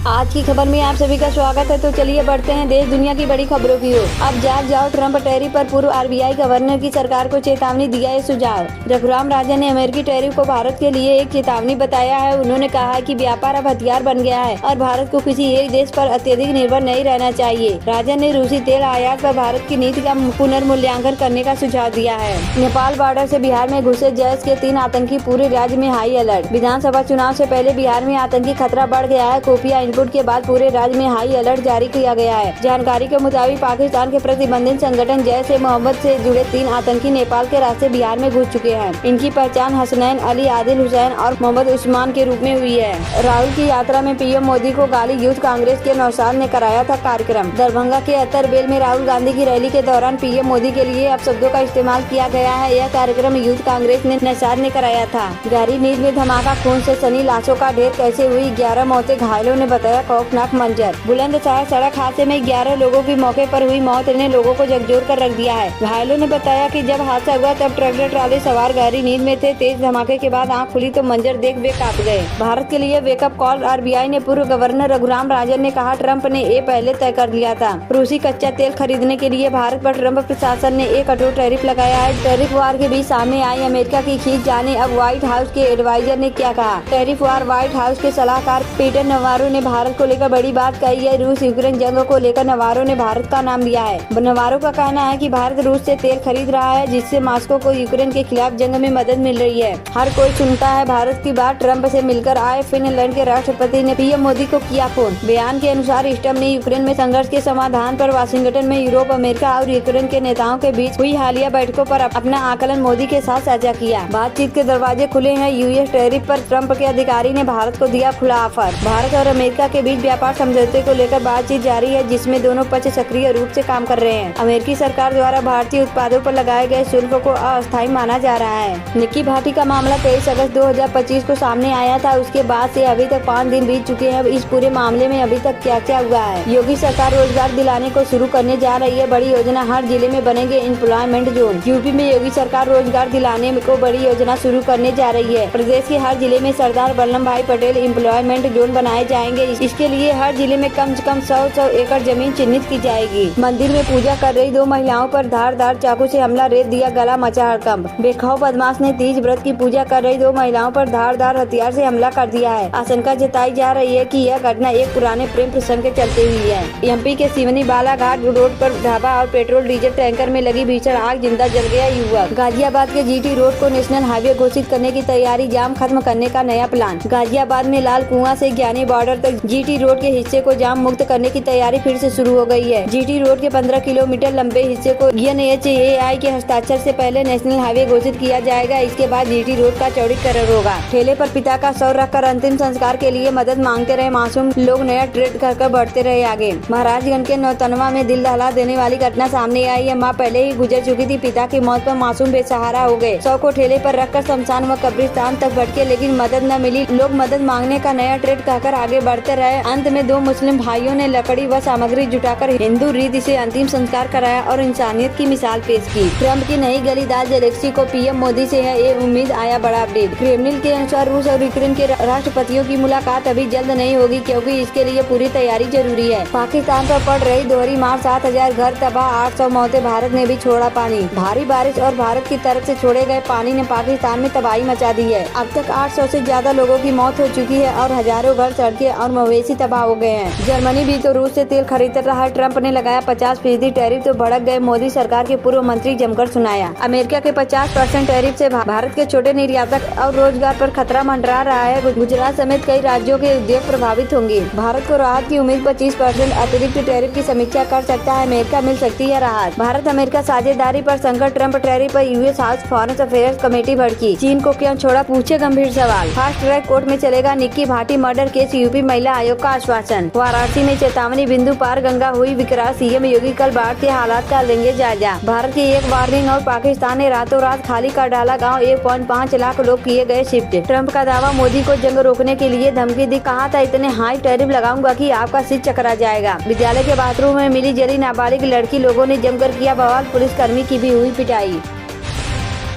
आज की खबर में आप सभी का स्वागत है। तो चलिए बढ़ते हैं देश दुनिया की बड़ी खबरों की ओर। अब जाग जाओ, ट्रम्प टैरिफ पर पूर्व आरबीआई गवर्नर की सरकार को चेतावनी दिया है सुझाव। रघुराम राजन ने अमेरिकी टैरिफ को भारत के लिए एक चेतावनी बताया है। उन्होंने कहा है कि व्यापार अब हथियार बन गया है और भारत को किसी एक देश पर अत्यधिक निर्भर नहीं रहना चाहिए। राजन ने रूसी तेल आयात पर भारत की नीति का पुनर्मूल्यांकन करने का सुझाव दिया है। नेपाल बॉर्डर से बिहार में घुसे जैश के 3 आतंकी, पूरे राज्य में हाई अलर्ट। विधानसभा चुनाव से पहले बिहार में आतंकी खतरा बढ़ गया है। खुफिया इनपुट के बाद पूरे राज्य में हाई अलर्ट जारी किया गया है। जानकारी के मुताबिक पाकिस्तान के प्रतिबंधित संगठन जैश-ए-मोहम्मद से जुड़े 3 आतंकी नेपाल के रास्ते बिहार में घुस चुके हैं। इनकी पहचान हसनैन अली, आदिल हुसैन और मोहम्मद उस्मान के रूप में हुई है। राहुल की यात्रा में पीएम मोदी को गाली, यूथ कांग्रेस के नौशाद ने कराया था कार्यक्रम। दरभंगा के अत्तरबेल में राहुल गांधी की रैली के दौरान पीएम मोदी के लिए अपशब्दों का इस्तेमाल किया गया है। यह कार्यक्रम यूथ कांग्रेस ने नौशाद ने कराया था। गहरी नींद में धमाका, खून से सनी लाशों का ढेर कैसे हुई 11 मौतें, घायलों ने बताया खौफनाक मंजर। बुलंदशहर सड़क हादसे में 11 लोगों की मौके पर हुई मौत ने लोगों को झकझोर कर रख दिया है। घायलों ने बताया कि जब हादसा हुआ तब ट्रैक्टर ट्राली सवार गहरी नींद में थे। तेज धमाके के बाद आंख खुली तो मंजर देख वे कांप गए। भारत के लिए वेकअप कॉल, आरबीआई ने पूर्व गवर्नर रघुराम राजन ने कहा, ट्रंप ने ये पहले तय कर लिया था। रूसी कच्चा तेल खरीदने के लिए भारत पर ट्रंप प्रशासन ने एक कठोर टैरिफ लगाया है। टैरिफ वार के बीच सामने आई अमेरिका की खींच, जाने अब व्हाइट हाउस के एडवाइजर ने क्या कहा। टैरिफ वार, व्हाइट हाउस के सलाहकार पीटर नवारो ने भारत को लेकर बड़ी बात कही है। रूस यूक्रेन जंग को लेकर नवारो ने भारत का नाम लिया है। नवारो का कहना है कि भारत रूस से तेल खरीद रहा है, जिससे मॉस्को को यूक्रेन के खिलाफ जंग में मदद मिल रही है। हर कोई सुनता है भारत की बात। ट्रंप से मिलकर आए फिनलैंड के राष्ट्रपति ने पीएम मोदी को किया फोन। बयान के अनुसार स्टर्म ने यूक्रेन में संघर्ष के समाधान पर वाशिंगटन में यूरोप, अमेरिका और यूक्रेन के नेताओं के बीच हुई हालिया बैठकों पर अपना आकलन मोदी के साथ साझा किया। बातचीत के दरवाजे खुले हैं। यूएस टैरिफ पर ट्रंप के अधिकारी ने भारत को दिया खुला ऑफर। भारत और अमेरिका के बीच व्यापार समझौते को लेकर बातचीत जारी है, जिसमें दोनों पक्ष सक्रिय रूप से काम कर रहे हैं। अमेरिकी सरकार द्वारा भारतीय उत्पादों पर लगाए गए शुल्क को अस्थायी माना जा रहा है। निक्की भाटी का मामला 23 अगस्त 2025 को सामने आया था। उसके बाद से अभी तक 5 दिन बीत चुके हैं। इस पूरे मामले में अभी तक क्या क्या हुआ है। योगी सरकार रोजगार दिलाने को शुरू करने जा रही है। बड़ी योजना, हर जिले में बनेंगे एम्प्लॉयमेंट जोन। यूपी में योगी सरकार रोजगार दिलाने को बड़ी योजना शुरू करने जा रही है। प्रदेश के हर जिले में सरदार वल्लभ भाई पटेल एम्प्लॉयमेंट जोन बनाए जाएंगे। इसके लिए हर जिले में कम से कम 100 एकड़ जमीन चिन्हित की जाएगी। मंदिर में पूजा कर रही 2 महिलाओं पर धारदार चाकू से हमला, रेत दिया गला, मचा हड़कंप। बेखौफ बदमाश ने तीज व्रत की पूजा कर रही 2 महिलाओं पर धारदार हथियार से हमला कर दिया है। आशंका जताई जा रही है कि यह घटना एक पुराने प्रेम प्रसंग के चलते हुई है। एमपी के सिवनी बालाघाट रोड पर ढाबा और पेट्रोल डीजल टैंकर में लगी भीषण आग, जिंदा जल गया युवक। गाजियाबाद के जीटी रोड को नेशनल हाईवे घोषित करने की तैयारी, जाम खत्म करने का नया प्लान। गाजियाबाद में लाल कुआं से ज्ञानी बॉर्डर तक जीटी रोड के हिस्से को जाम मुक्त करने की तैयारी फिर से शुरू हो गई है। जीटी रोड के 15 किलोमीटर लंबे हिस्से को NHAI के हस्ताक्षर से पहले नेशनल हाईवे घोषित किया जाएगा। इसके बाद जीटी रोड का चौड़ीकरण होगा। ठेले पर पिता का शव रखकर अंतिम संस्कार के लिए मदद मांगते रहे मासूम लोग, नया ट्रेड कर बढ़ते रहे आगे। महाराजगंज के नौतनवा में दिल दहला देने वाली घटना सामने आई है। मां पहले ही गुजर चुकी थी। पिता की मौत पर मासूम बेसहारा हो गए। शव को ठेले पर रखकर शमशान व कब्रिस्तान तक भटके, लेकिन मदद न मिली। लोग मदद मांगने का नया ट्रेड कहकर आगे बढ़ते रहे। अंत में 2 मुस्लिम भाइयों ने लकड़ी व सामग्री जुटाकर हिंदू रीति से अंतिम संस्कार कराया और इंसानियत की मिसाल पेश की। ट्रंप की नई गली दाल जेलेंस्की को पीएम मोदी से है ये उम्मीद, आया बड़ा अपडेट। क्रेमलिन के अनुसार रूस और यूक्रेन के राष्ट्रपतियों की मुलाकात अभी जल्द नहीं होगी, क्योंकि इसके लिए पूरी तैयारी जरूरी है। पाकिस्तान पर पड़ रही दोहरी मार, 7000 घर तबाह, 800 मौतें। भारत ने भी छोड़ा पानी। भारी बारिश और भारत की तरफ से छोड़े गए पानी ने पाकिस्तान में तबाही मचा दी है। अब तक 800 से ज्यादा लोगों की मौत हो चुकी है और हजारों घर, सड़कें और मवेशी तबाह हो गए हैं। जर्मनी भी तो रूस से तेल खरीद रहा है। ट्रंप ने लगाया 50% टैरिफ तो भड़क गए मोदी सरकार के पूर्व मंत्री, जमकर सुनाया। अमेरिका के 50% टैरिफ से भारत के छोटे निर्यातक और रोजगार पर खतरा मंडरा रहा है। गुजरात समेत कई राज्यों के उद्योग प्रभावित होंगे। भारत को राहत की उम्मीद, 25% अतिरिक्त टैरिफ की समीक्षा कर सकता है। अमेरिका मिल सकती है राहत। भारत अमेरिका साझेदारी पर संकट, ट्रंप टैरिफ पर US house foreign affairs committee भड़की। चीन को क्यों छोड़ा, पूछे गंभीर सवाल। फास्ट ट्रैक कोर्ट में चलेगा Nikki Bhati murder case, UP महिला आयोग का आश्वासन। वाराणसी में चेतावनी, बिंदु पार गंगा हुई विकराल, सीएम योगी कल बाढ़ के हालात का लेंगे जायजा। भारत की एक वार्निंग और पाकिस्तान ने रातों रात खाली कर डाला गांव, 1.5 लाख लोग किए गए शिफ्ट। ट्रंप का दावा, मोदी को जंग रोकने के लिए धमकी दी, कहा था इतने हाई टैरिफ लगाऊंगा कि आपका सिर चकरा जाएगा। विद्यालय के बाथरूम में मिली जली नाबालिग लड़की, लोगों ने जमकर किया बवाल, पुलिसकर्मी की भी हुई पिटाई।